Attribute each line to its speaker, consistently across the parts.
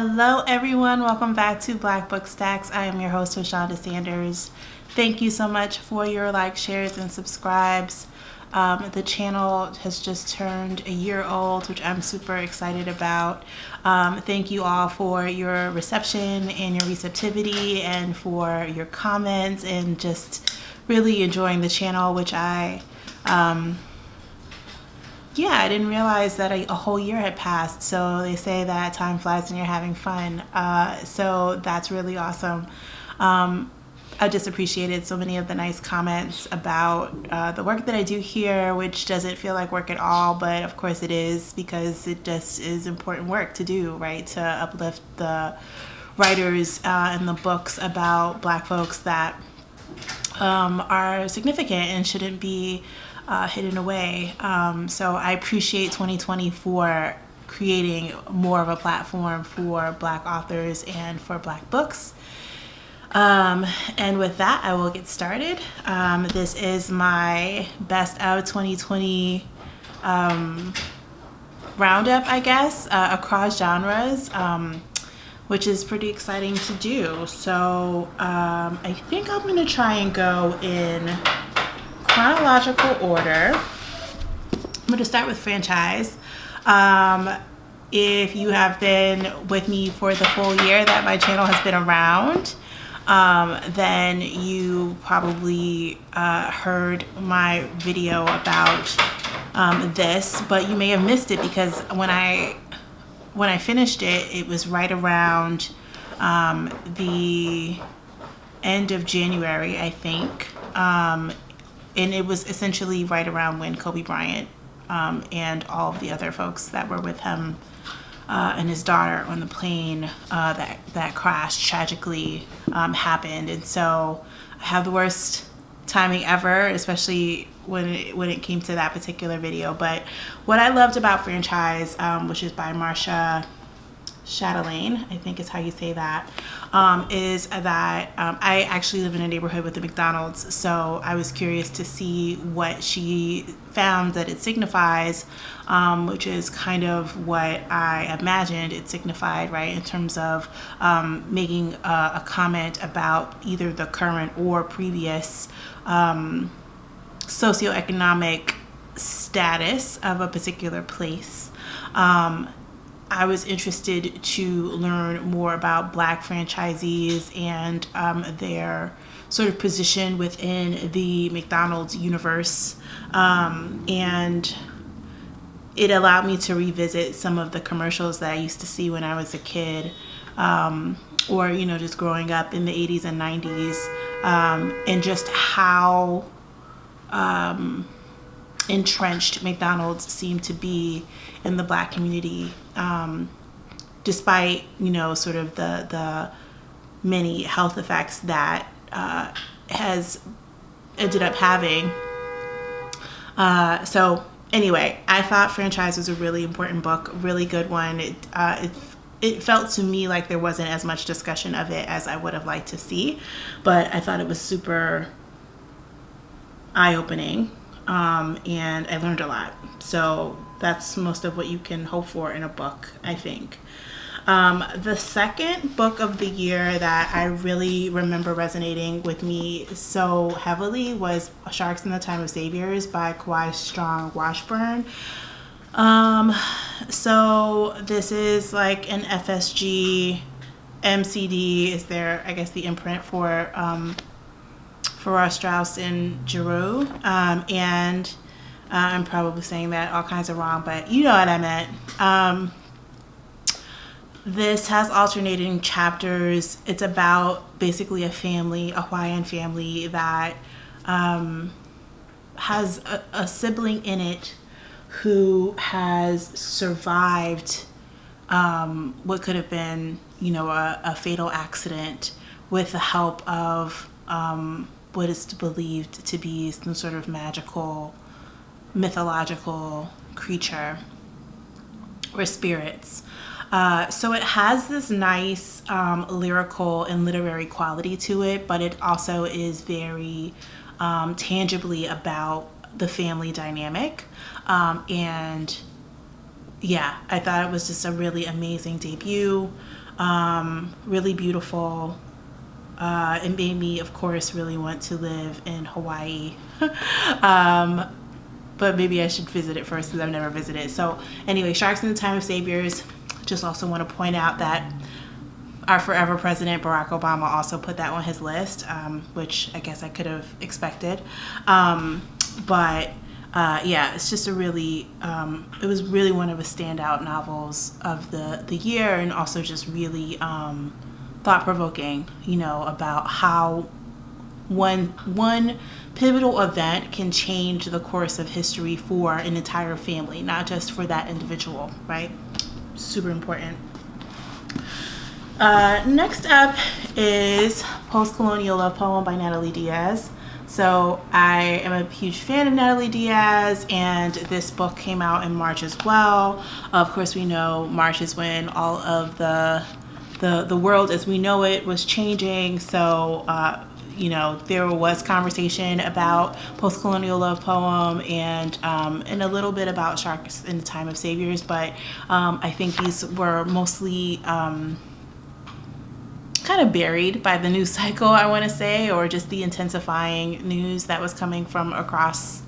Speaker 1: Hello everyone, welcome back to Black Book Stacks. I am your host, Rashonda Sanders. Thank you so much for your likes, shares, and subscribes. The channel has just turned a year old, which I'm super excited about. Thank you all for your reception and your receptivity and for your comments and just really enjoying the channel, which I didn't realize that a whole year had passed. So they say that time flies when you're having fun. So that's really awesome. I just appreciated so many of the nice comments about the work that I do here, which doesn't feel like work at all, but of course it is, because it just is important work to do, right? To uplift the writers and the books about Black folks that are significant and shouldn't be hidden away. So I appreciate 2020 for creating more of a platform for Black authors and for Black books. And with that, I will get started. This is my best of 2020 roundup, I guess, across genres, which is pretty exciting to do. So I think I'm going to try and go in chronological order. I'm going to start with franchise. If you have been with me for the full year that my channel has been around, then you probably heard my video about this, but you may have missed it because when I finished it, it was right around the end of January, I think. And it was essentially right around when Kobe Bryant and all of the other folks that were with him and his daughter on the plane that crashed tragically happened. And so I have the worst timing ever, especially when it came to that particular video. But what I loved about Franchise, which is by Marsha Chatelain, I think is how you say that, is that I actually live in a neighborhood with a McDonald's, so I was curious to see what she found that it signifies, which is kind of what I imagined it signified, right, in terms of making a comment about either the current or previous socioeconomic status of a particular place. I was interested to learn more about Black franchisees and their sort of position within the McDonald's universe. And it allowed me to revisit some of the commercials that I used to see when I was a kid, or, just growing up in the 80s and 90s, and just how entrenched McDonald's seemed to be in the Black community, despite sort of the many health effects that has ended up having. So anyway, I thought Franchise was a really important book, really good one. It felt to me like there wasn't as much discussion of it as I would have liked to see, but I thought it was super eye-opening. And I learned a lot. So that's most of what you can hope for in a book, I think. The second book of the year that I really remember resonating with me so heavily was Sharks in the Time of Saviors by Kawhi Strong Washburn. So this is like an FSG MCD is there, I guess, the imprint for Ross Strauss and Giroux, and I'm probably saying that all kinds of wrong, but you know what I meant. This has alternating chapters. It's about basically a family, a Hawaiian family that has a sibling in it who has survived what could have been, a fatal accident with the help of what is believed to be some sort of magical, mythological creature or spirits. So it has this nice lyrical and literary quality to it, but it also is very tangibly about the family dynamic. And yeah, I thought it was just a really amazing debut. Really beautiful. It made me, of course, really want to live in Hawaii. But maybe I should visit it first because I've never visited. So anyway, Sharks in the Time of Saviors. Just also want to point out that our forever president, Barack Obama, also put that on his list, which I guess I could have expected. But it's just a really, it was really one of the standout novels of the year, and also just really thought-provoking, about how one pivotal event can change the course of history for an entire family, not just for that individual, right? Super important. Next up is PostColonial Love Poem by Natalie Diaz. So I am a huge fan of Natalie Diaz, and this book came out in March as well. Of course, we know March is when all of the world as we know it was changing. So, there was conversation about PostColonial Love Poem and a little bit about Sharks in the Time of Saviors, but I think these were mostly kind of buried by the news cycle, I want to say, or just the intensifying news that was coming from across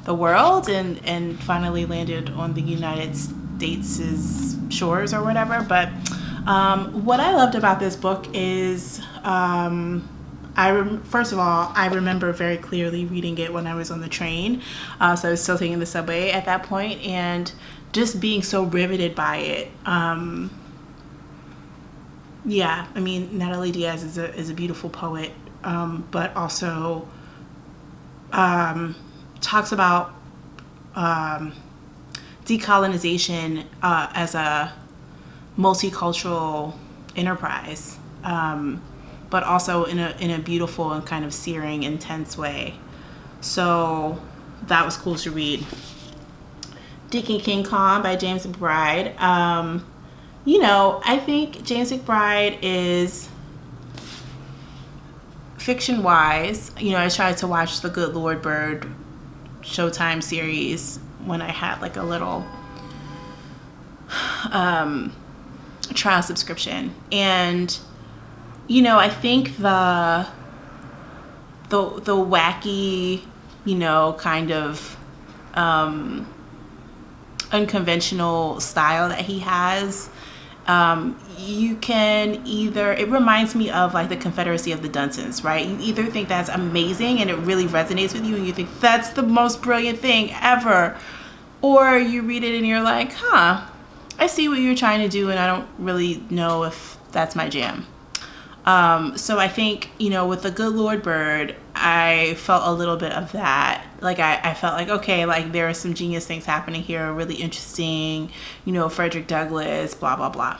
Speaker 1: the world and finally landed on the United States' shores or whatever. But what I loved about this book is, first of all, I remember very clearly reading it when I was on the train. So I was still taking the subway at that point, and just being so riveted by it. Natalie Diaz is a beautiful poet, but also talks about decolonization as a multicultural enterprise, but also in a beautiful and kind of searing, intense way. So that was cool to read. Dickie King Kong by James McBride. I think James McBride is, fiction-wise, I tried to watch the Good Lord Bird Showtime series when I had like a little trial subscription. And, I think the wacky, kind of unconventional style that he has, you can it reminds me of like the Confederacy of the Dunsans, right? You either think that's amazing and it really resonates with you and you think that's the most brilliant thing ever, or you read it and you're like, I see what you're trying to do and I don't really know if that's my jam. So I think, with the Good Lord Bird, I felt a little bit of that. Like, I felt like, okay, like there are some genius things happening here, really interesting, Frederick Douglass, blah, blah, blah,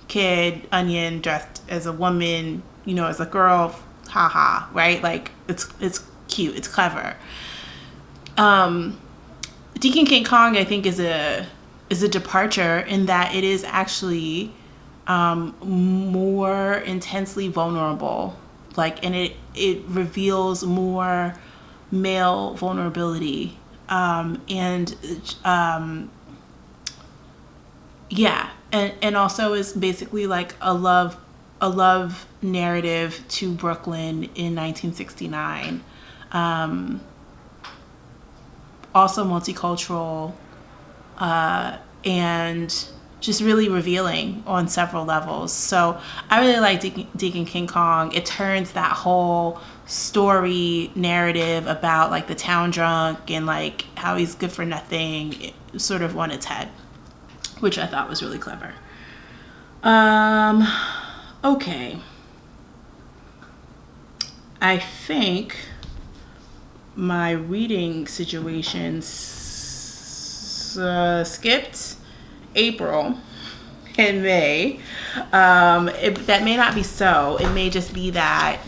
Speaker 1: kid, onion, dressed as a woman, as a girl, haha, right? Like, it's cute, it's clever. Dickie King Kong, I think, is a departure in that it is actually more intensely vulnerable, and it reveals more male vulnerability, and also is basically like a love narrative to Brooklyn in 1969, also multicultural, and just really revealing on several levels. So I really like Dickie King Kong. It turns that whole story narrative about like the town drunk and like how he's good for nothing sort of on its head, which I thought was really clever. Okay. I think my reading situation skipped April and May. That may not be so. It may just be that,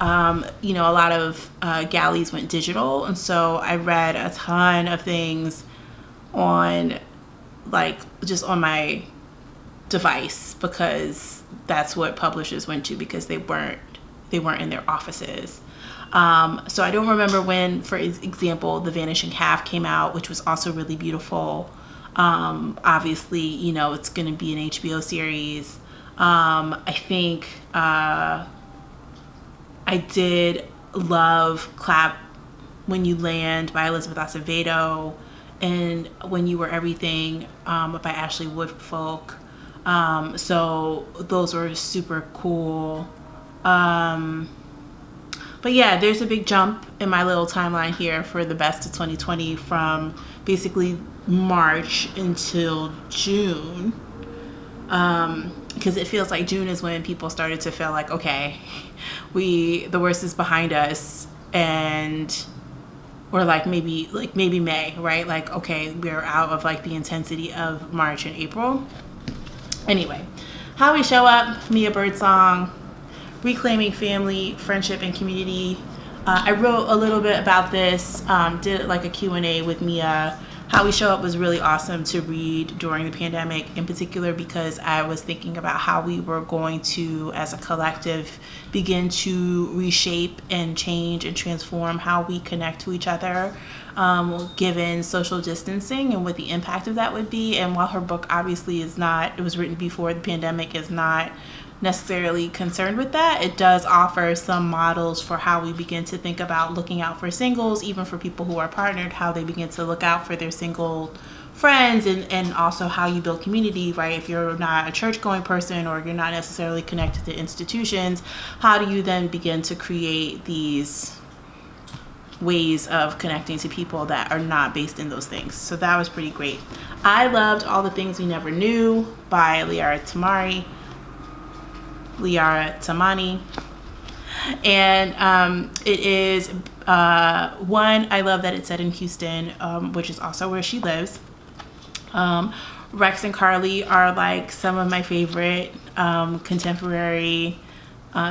Speaker 1: a lot of galleys went digital. And so I read a ton of things on, just on my device, because that's what publishers went to, because they weren't in their offices. So I don't remember when, for example, The Vanishing Half came out, which was also really beautiful. Obviously, it's going to be an HBO series. I think I did love Clap When You Land by Elizabeth Acevedo, and When You Were Everything by Ashley Woodfolk. So those were super cool. But yeah, there's a big jump in my little timeline here for the best of 2020 from basically March until June. Because it feels like June is when people started to feel like, okay, the worst is behind us, and or maybe May, right? Like, okay, we're out of like the intensity of March and April. Anyway, How We Show Up, Mia Birdsong, reclaiming family, friendship, and community. I wrote a little bit about this, did like a Q&A with Mia. How We Show Up was really awesome to read during the pandemic, in particular because I was thinking about how we were going to, as a collective, begin to reshape and change and transform how we connect to each other, given social distancing and what the impact of that would be. And while her book obviously is not, it was written before the pandemic, is not necessarily concerned with that, it does offer some models for how we begin to think about looking out for singles, even for people who are partnered, how they begin to look out for their single friends, and also how you build community, right? If you're not a church going person or you're not necessarily connected to institutions, how do you then begin to create these ways of connecting to people that are not based in those things? So that was pretty great. I loved All the Things We Never Knew by Liara Tamani. And it is one, I love that it's set in Houston, which is also where she lives. Rex and Carly are like some of my favorite contemporary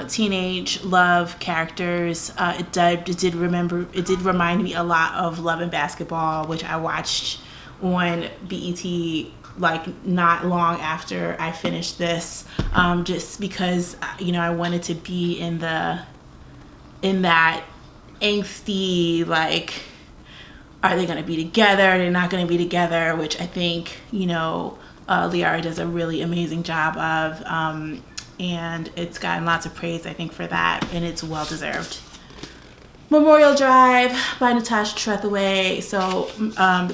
Speaker 1: teenage love characters. It did remind me a lot of Love and Basketball, which I watched on BET like not long after I finished this, just because I wanted to be in that angsty, like, are they going to be together? Are they not going to be together? Which I think Liara does a really amazing job of, and it's gotten lots of praise, I think, for that, and it's well deserved. Memorial Drive by Natasha Trethewey. So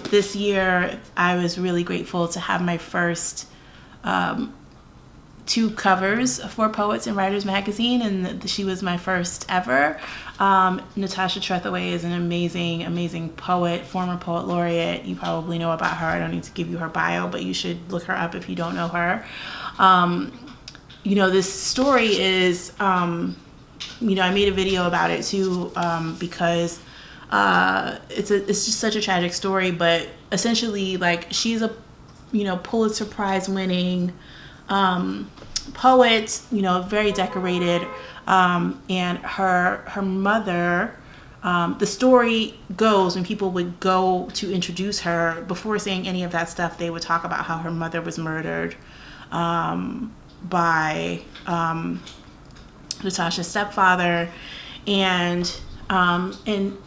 Speaker 1: this year I was really grateful to have my first 2 covers for Poets and Writers magazine, and she was my first ever. Natasha Trethewey is an amazing, amazing poet, former poet laureate. You probably know about her. I don't need to give you her bio, but you should look her up if you don't know her. This story is... I made a video about it too, because it's just such a tragic story. But essentially, like, she's a Pulitzer Prize winning poet, very decorated, and her mother. The story goes, when people would go to introduce her, before saying any of that stuff, they would talk about how her mother was murdered by Natasha's stepfather, and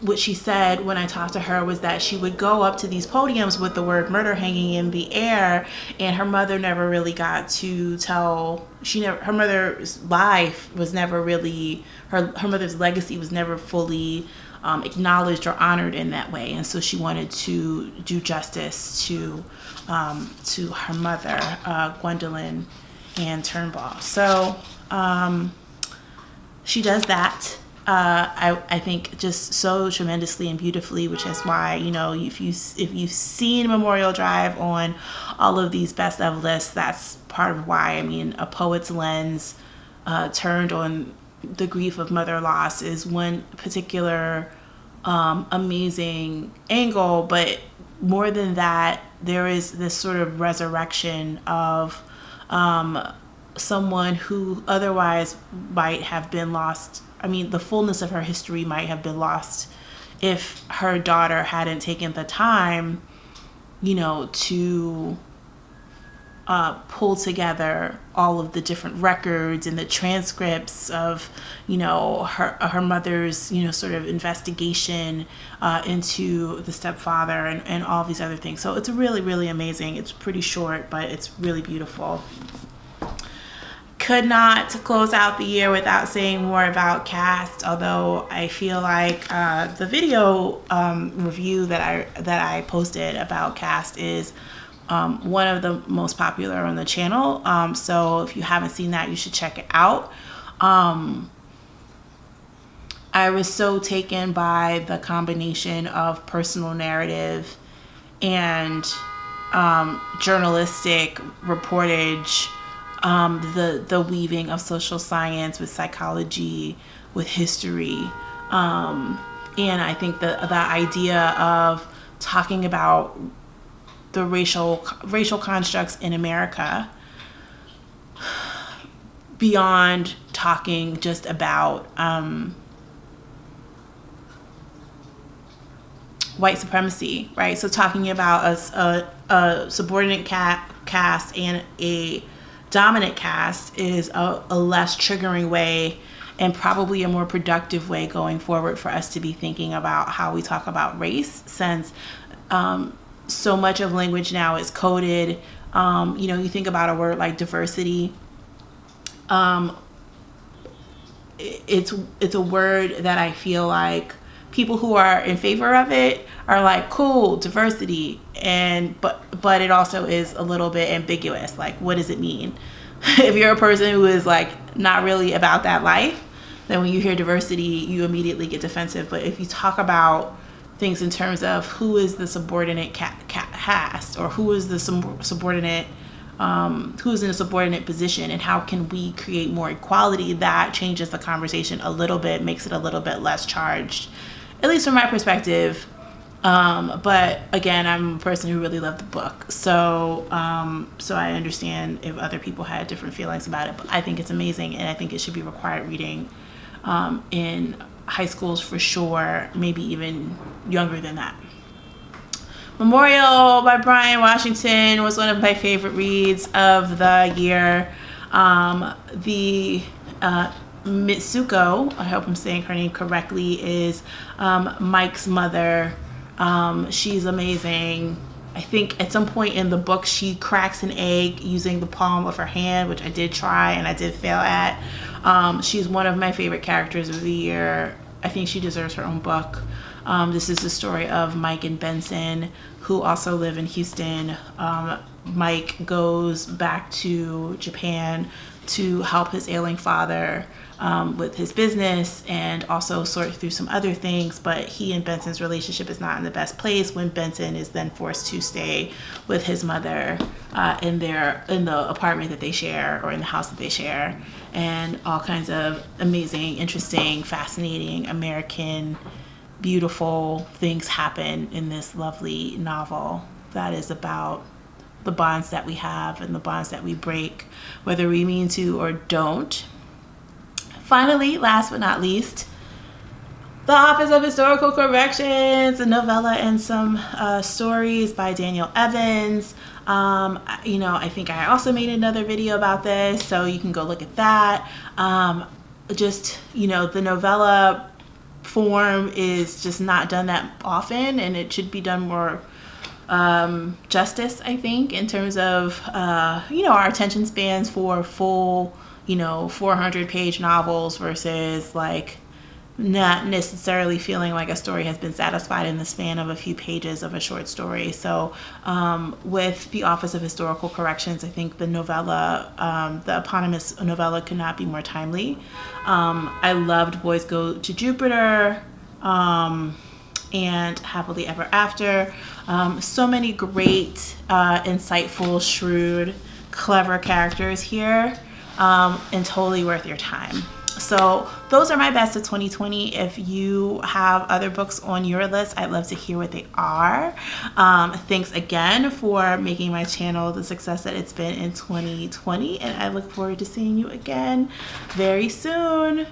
Speaker 1: what she said when I talked to her was that she would go up to these podiums with the word murder hanging in the air, and her mother never really got to tell. Her mother's life was never really, her mother's legacy was never fully acknowledged or honored in that way, and so she wanted to do justice to her mother, Gwendolyn Ann Turnbull. So she does that, I think, just so tremendously and beautifully, which is why, if you've seen Memorial Drive on all of these best of lists, that's part of why. I mean, a poet's lens turned on the grief of mother loss is one particular amazing angle, but more than that, there is this sort of resurrection of someone who otherwise might have been lost. I mean, the fullness of her history might have been lost if her daughter hadn't taken the time, to pull together all of the different records and the transcripts of, her mother's, sort of investigation into the stepfather and all these other things. So it's really, really amazing. It's pretty short, but it's really beautiful. could not close out the year without saying more about Cast, although I feel like the video review that I posted about Cast is one of the most popular on the channel. So if you haven't seen that, you should check it out. I was so taken by the combination of personal narrative and journalistic reportage, the weaving of social science with psychology, with history, and I think the idea of talking about the racial constructs in America beyond talking just about white supremacy, right? So talking about a subordinate caste and a dominant caste is a less triggering way, and probably a more productive way going forward for us to be thinking about how we talk about race, since so much of language now is coded. You think about a word like diversity. It's a word that I feel like people who are in favor of it are like, cool, diversity, but it also is a little bit ambiguous. Like, what does it mean? If you're a person who is like not really about that life, then when you hear diversity, you immediately get defensive. But if you talk about things in terms of who is the subordinate caste, or who is the subordinate, who's in a subordinate position, and how can we create more equality, that changes the conversation a little bit, makes it a little bit less charged, at least from my perspective. But again, I'm a person who really loved the book, so I understand if other people had different feelings about it. But I think it's amazing, and I think it should be required reading in high schools for sure, maybe even younger than that. Memorial by Brian Washington was one of my favorite reads of the year. The Mitsuko, I hope I'm saying her name correctly, is Mike's mother. She's amazing. I think at some point in the book she cracks an egg using the palm of her hand, which I did try and I did fail at. She's one of my favorite characters of the year. I think she deserves her own book. This is the story of Mike and Benson, who also live in Houston. Mike goes back to Japan to help his ailing father with his business, and also sort through some other things, but he and Benson's relationship is not in the best place when Benson is then forced to stay with his mother in the apartment that they share, or in the house that they share. And all kinds of amazing, interesting, fascinating, American, beautiful things happen in this lovely novel that is about the bonds that we have and the bonds that we break, whether we mean to or don't. Finally, last but not least, The Office of Historical Corrections, a novella and some stories by Daniel Evans. I think I also made another video about this, so you can go look at that. The novella form is just not done that often, and it should be done more justice, I think, in terms of our attention spans for full 400-page novels versus like not necessarily feeling like a story has been satisfied in the span of a few pages of a short story. So with The Office of Historical Corrections, I think the novella, the eponymous novella, could not be more timely. I loved Boys Go to Jupiter and Happily Ever After. So many great, insightful, shrewd, clever characters here, and totally worth your time. So those are my best of 2020. If you have other books on your list, I'd love to hear what they are. Thanks again for making my channel the success that it's been in 2020, and I look forward to seeing you again very soon.